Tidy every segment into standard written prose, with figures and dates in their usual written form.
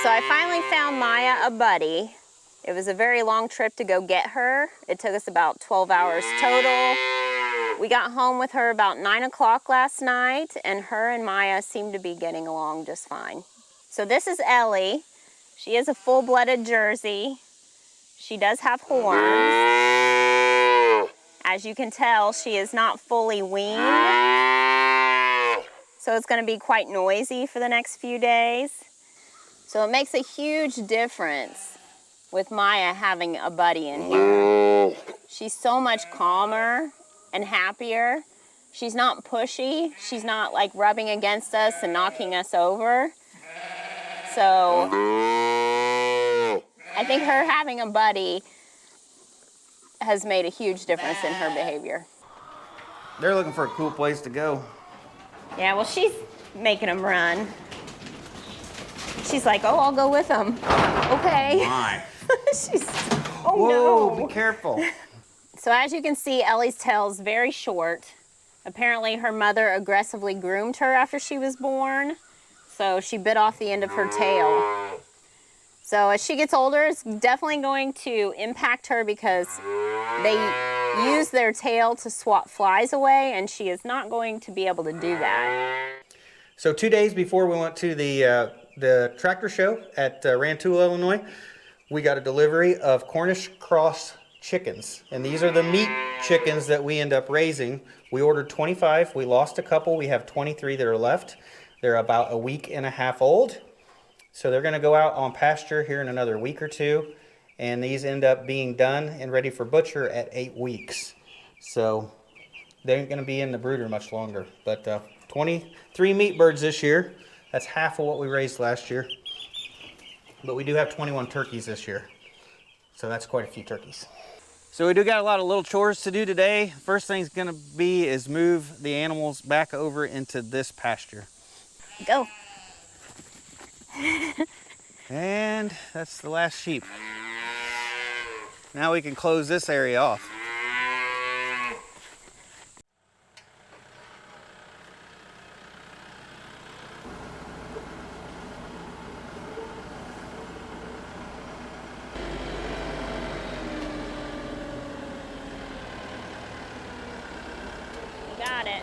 So I finally found Maya a buddy. It was a very long trip to go get her. It took us about 12 hours total. We got home with her about 9 o'clock last night, and her and Maya seem to be getting along just fine. So this is Ellie. She is a full-blooded Jersey. She does have horns. As you can tell, she is not fully weaned. So it's going to be quite noisy for the next few days. So it makes a huge difference with Maya having a buddy in here. She's so much calmer and happier. She's not pushy. She's not like rubbing against us and knocking us over. So I think her having a buddy has made a huge difference in her behavior. They're looking for a cool place to go. Yeah, well, she's making them run. She's like, oh, I'll go with them. Okay. Oh my. Oh, whoa, no. Be careful. So as you can see, Ellie's tail is very short. Apparently her mother aggressively groomed her after she was born, so she bit off the end of her tail. So as she gets older, it's definitely going to impact her because they use their tail to swat flies away, and she is not going to be able to do that. So 2 days before we went to the tractor show at Rantoul, Illinois, we got a delivery of Cornish cross chickens. And these are the meat chickens that we end up raising. We ordered 25. We lost a couple. We have 23 that are left. They're about a week and a half old. So they're going to go out on pasture here in another week or two. And these end up being done and ready for butcher at 8 weeks. So they ain't going to be in the brooder much longer. But 23 meat birds this year. That's half of what we raised last year. But we do have 21 turkeys this year. So that's quite a few turkeys. So we do got a lot of little chores to do today. First thing's going to be is move the animals back over into this pasture. Go. And that's the last sheep. Now we can close this area off. Got it.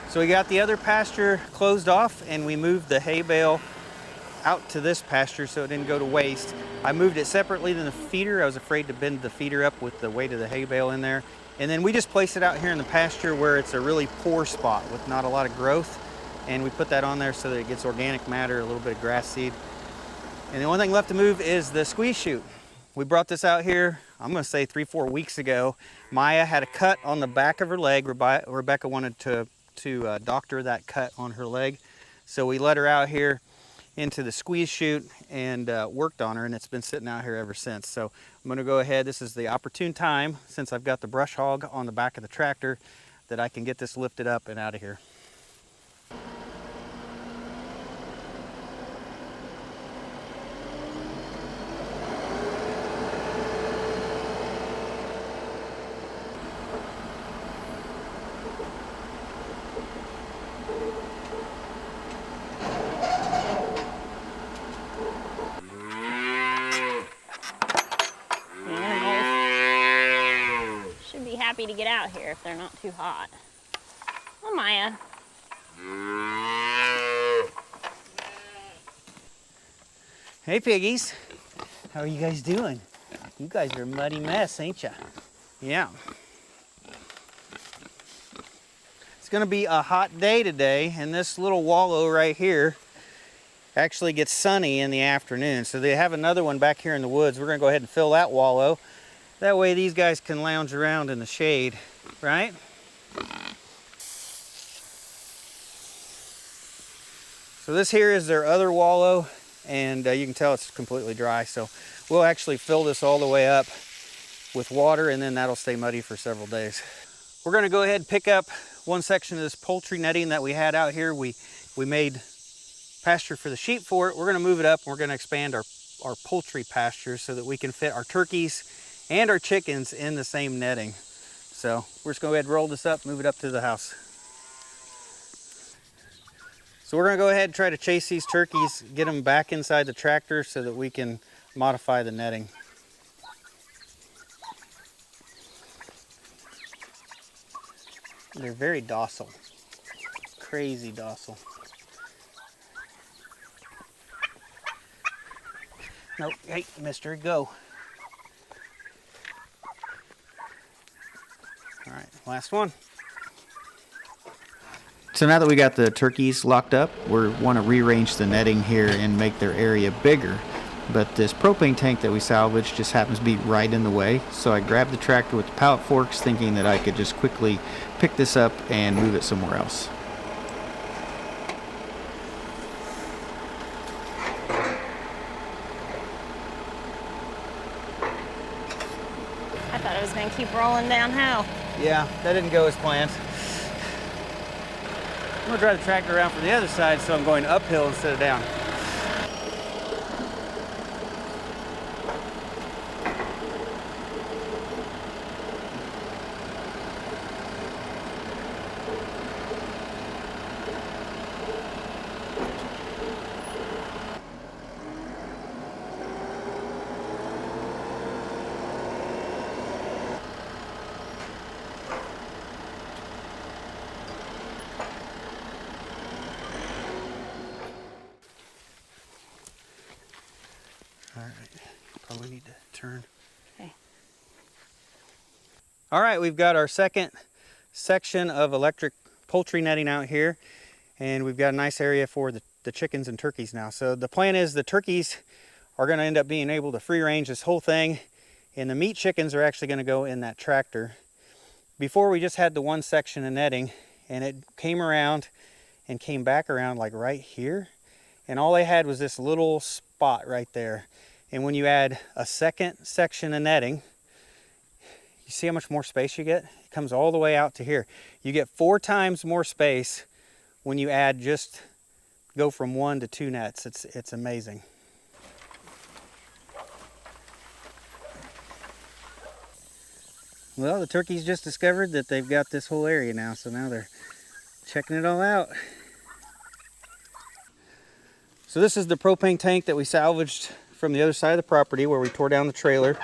So we got the other pasture closed off, and we moved the hay bale out to this pasture so it didn't go to waste. I moved it separately than the feeder. I was afraid to bend the feeder up with the weight of the hay bale in there. And then we just placed it out here in the pasture where it's a really poor spot with not a lot of growth. And we put that on there so that it gets organic matter, a little bit of grass seed. And the only thing left to move is the squeeze chute. We brought this out here, I'm gonna say 3-4 weeks ago. Maya had a cut on the back of her leg. Rebekah wanted to doctor that cut on her leg. So we let her out here into the squeeze chute and worked on her, and it's been sitting out here ever since. So I'm gonna go ahead, this is the opportune time, since I've got the brush hog on the back of the tractor, that I can get this lifted up and out of here. Happy to get out here if they're not too hot. Oh, Maya. Hey piggies, how are you guys doing? You guys are a muddy mess, ain't ya? Yeah. It's gonna be a hot day today, and this little wallow right here actually gets sunny in the afternoon. So they have another one back here in the woods. We're gonna go ahead and fill that wallow. That way these guys can lounge around in the shade, right? So this here is their other wallow, and you can tell it's completely dry. So we'll actually fill this all the way up with water, and then that'll stay muddy for several days. We're gonna go ahead and pick up one section of this poultry netting that we had out here. We made pasture for the sheep for it. We're gonna move it up, and we're gonna expand our poultry pasture so that we can fit our turkeys and our chickens in the same netting. So we're just gonna go ahead and roll this up, move it up to the house. So So we're gonna go ahead and try to chase these turkeys, get them back inside the tractor so that we can modify the netting. They're very docile, crazy docile. Nope, hey, mister, go. All right, last one. So now that we got the turkeys locked up, we want to rearrange the netting here and make their area bigger. But this propane tank that we salvaged just happens to be right in the way. So I grabbed the tractor with the pallet forks, thinking that I could just quickly pick this up and move it somewhere else. I thought it was going to keep rolling downhill. Yeah, that didn't go as planned. I'm gonna drive the tractor around from the other side, so I'm going uphill instead of down. All right, probably need to turn. Okay. All right, we've got our second section of electric poultry netting out here, and we've got a nice area for the chickens and turkeys now. So the plan is the turkeys are gonna end up being able to free range this whole thing, and the meat chickens are actually gonna go in that tractor. Before we just had the one section of netting, and it came around and came back around like right here, and all they had was this little spot right there. And when you add a second section of netting, you see how much more space you get? It comes all the way out to here. You get 4 times more space when you add go from 1 to 2 nets. It's amazing. Well, the turkeys just discovered that they've got this whole area now, so now they're checking it all out. So this is the propane tank that we salvaged from the other side of the property where we tore down the trailer.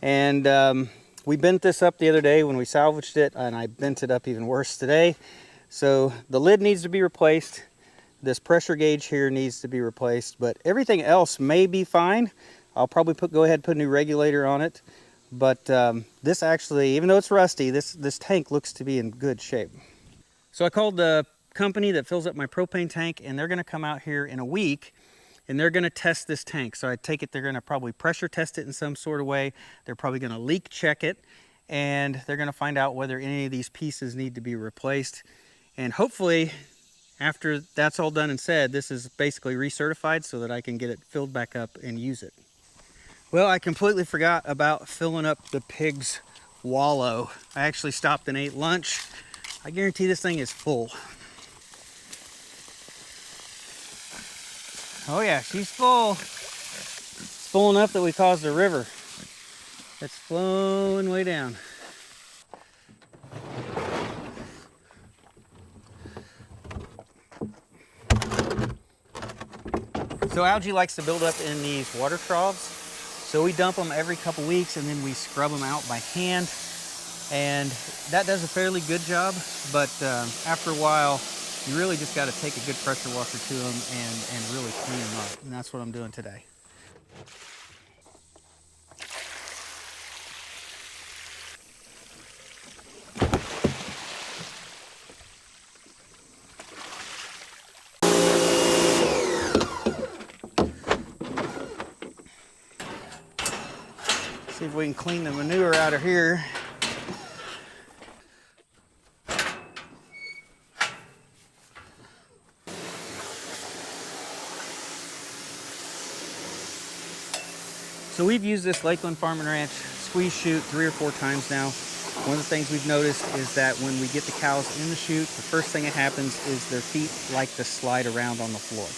And we bent this up the other day when we salvaged it, and I bent it up even worse today. So the lid needs to be replaced. This pressure gauge here needs to be replaced, but everything else may be fine. I'll probably go ahead and put a new regulator on it. But this actually, even though it's rusty, this tank looks to be in good shape. So I called the company that fills up my propane tank, and they're gonna come out here in a week, and they're gonna test this tank. So I take it they're gonna probably pressure test it in some sort of way. They're probably gonna leak check it, and they're gonna find out whether any of these pieces need to be replaced. And hopefully, after that's all done and said, this is basically recertified so that I can get it filled back up and use it. Well, I completely forgot about filling up the pig's wallow. I actually stopped and ate lunch. I guarantee this thing is full. Oh yeah, she's full. It's full enough that we caused a river. It's flowing way down. So algae likes to build up in these water troughs. So we dump them every couple weeks, and then we scrub them out by hand. And that does a fairly good job, but after a while, you really just got to take a good pressure washer to them and really clean them up. And that's what I'm doing today. See if we can clean the manure out of here. So we've used this Lakeland Farm and Ranch squeeze chute 3 or 4 times now. One of the things we've noticed is that when we get the cows in the chute, the first thing that happens is their feet like to slide around on the floor.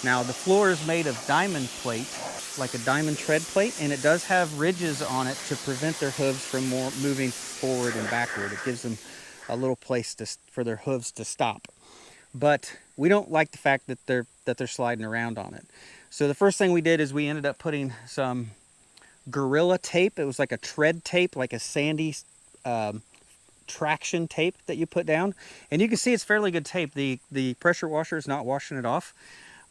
Now the floor is made of diamond plate, like a diamond tread plate, and it does have ridges on it to prevent their hooves from moving forward and backward. It gives them a little place for their hooves to stop. But we don't like the fact that they're sliding around on it. So the first thing we did is we ended up putting some Gorilla tape. It was like a tread tape, like a sandy traction tape that you put down. And you can see it's fairly good tape. The pressure washer is not washing it off.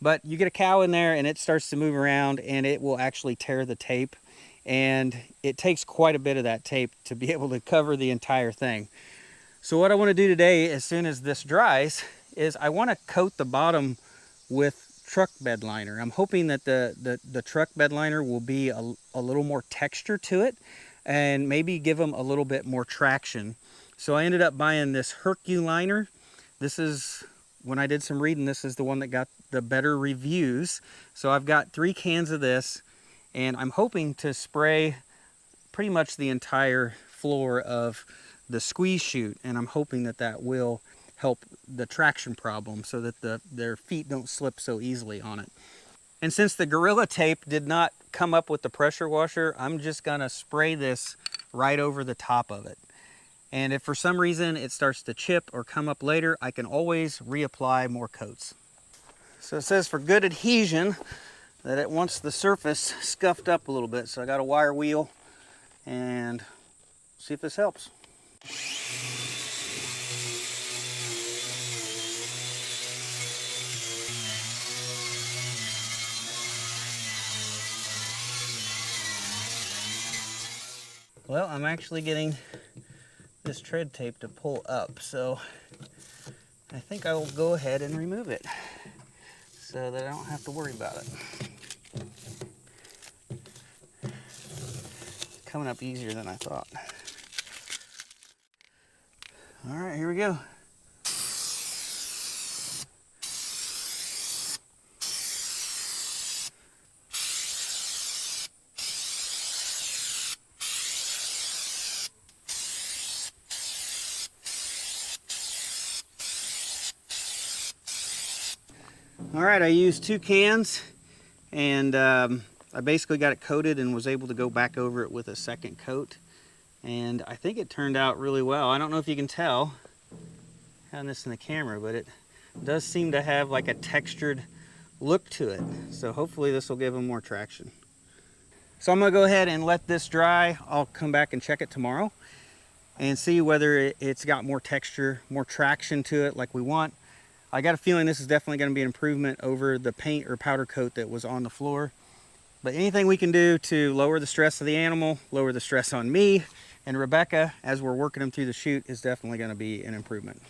But you get a cow in there and it starts to move around and it will actually tear the tape. And it takes quite a bit of that tape to be able to cover the entire thing. So what I want to do today, as soon as this dries, is I want to coat the bottom with truck bed liner. I'm hoping that the truck bed liner will be a little more texture to it and maybe give them a little bit more traction. So I ended up buying this Hercu liner. This is, when I did some reading, this is the one that got the better reviews. So I've got 3 cans of this, and I'm hoping to spray pretty much the entire floor of the squeeze chute, and I'm hoping that that will help the traction problem so that their feet don't slip so easily on it. And since the Gorilla tape did not come up with the pressure washer, I'm just gonna spray this right over the top of it. And if for some reason it starts to chip or come up later, I can always reapply more coats. So it says for good adhesion that it wants the surface scuffed up a little bit. So I got a wire wheel and see if this helps. Well, I'm actually getting this tread tape to pull up, so I think I will go ahead and remove it so that I don't have to worry about it. It's coming up easier than I thought. All right, here we go. All right, I used 2 cans and I basically got it coated and was able to go back over it with a second coat. And I think it turned out really well. I don't know if you can tell having this in the camera, but it does seem to have like a textured look to it. So hopefully this will give them more traction. So I'm gonna go ahead and let this dry. I'll come back and check it tomorrow and see whether it's got more texture, more traction to it like we want. I got a feeling this is definitely going to be an improvement over the paint or powder coat that was on the floor. But anything we can do to lower the stress of the animal, lower the stress on me and Rebekah as we're working them through the chute is definitely going to be an improvement.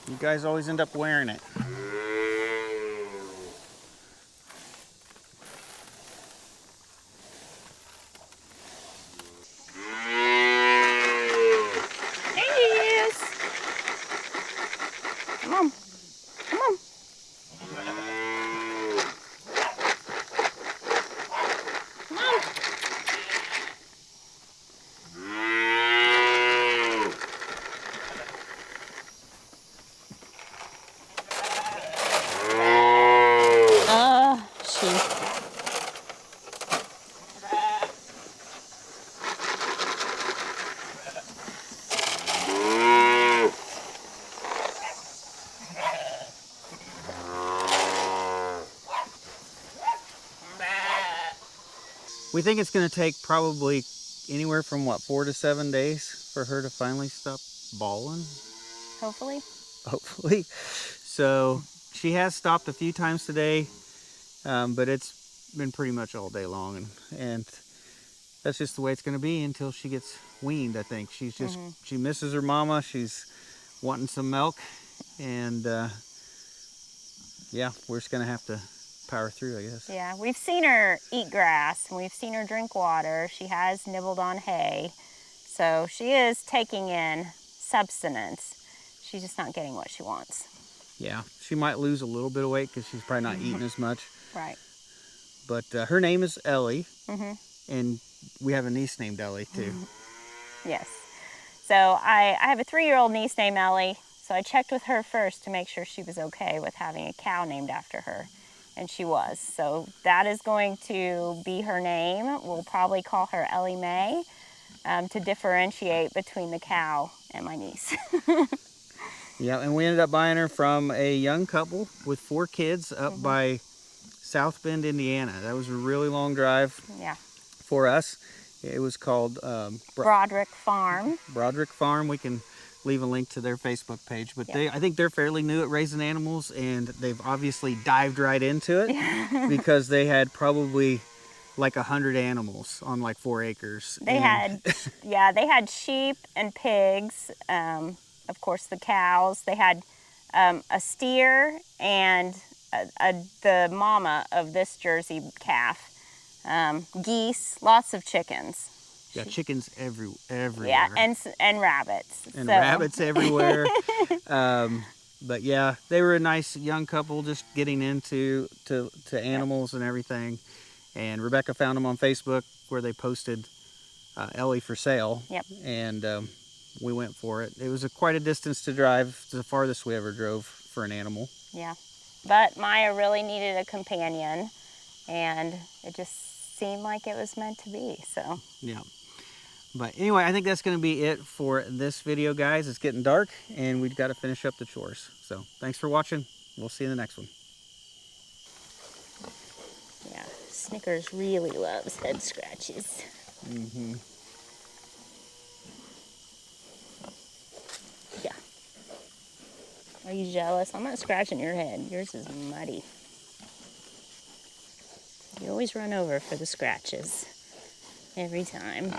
You guys always end up wearing it. We think it's going to take probably anywhere from, what, 4 to 7 days for her to finally stop bawling? Hopefully. Hopefully. So she has stopped a few times today, but it's been pretty much all day long. And that's just the way it's going to be until she gets weaned, I think. She's just, she misses her mama. She's wanting some milk. And yeah, we're just going to have to power through, I guess. Yeah, we've seen her eat grass and we've seen her drink water. She has nibbled on hay. So she is taking in substance. She's just not getting what she wants. Yeah, she might lose a little bit of weight because she's probably not eating as much. Right. But her name is Ellie, and we have a niece named Ellie too. Yes. So I have a 3-year-old niece named Ellie. So I checked with her first to make sure she was okay with having a cow named after her. And she was. So that is going to be her name. We'll probably call her Ellie Mae to differentiate between the cow and my niece. Yeah, and we ended up buying her from a young couple with 4 kids up by South Bend, Indiana. That was a really long drive Yeah. for us. It was called Broderick Farm. Broderick Farm. We can leave a link to their Facebook page, but Yep. I think they're fairly new at raising animals, and they've obviously dived right into it because they had probably like 100 animals on like 4 acres. They had, they had sheep and pigs, of course the cows. They had a steer and the mama of this Jersey calf, geese, lots of chickens. Yeah, chickens everywhere. Yeah, and rabbits. And rabbits everywhere. But yeah, they were a nice young couple just getting into animals and everything. And Rebekah found them on Facebook where they posted Ellie for sale. Yep. And we went for it. It was quite a distance to drive. It's the farthest we ever drove for an animal. Yeah. But Maya really needed a companion, and it just seemed like it was meant to be, so. Yeah. But anyway, I think that's going to be it for this video, guys. It's getting dark, and we've got to finish up the chores. So thanks for watching. We'll see you in the next one. Yeah, Snickers really loves head scratches. Mm-hmm. Yeah. Are you jealous? I'm not scratching your head. Yours is muddy. You always run over for the scratches. Every time.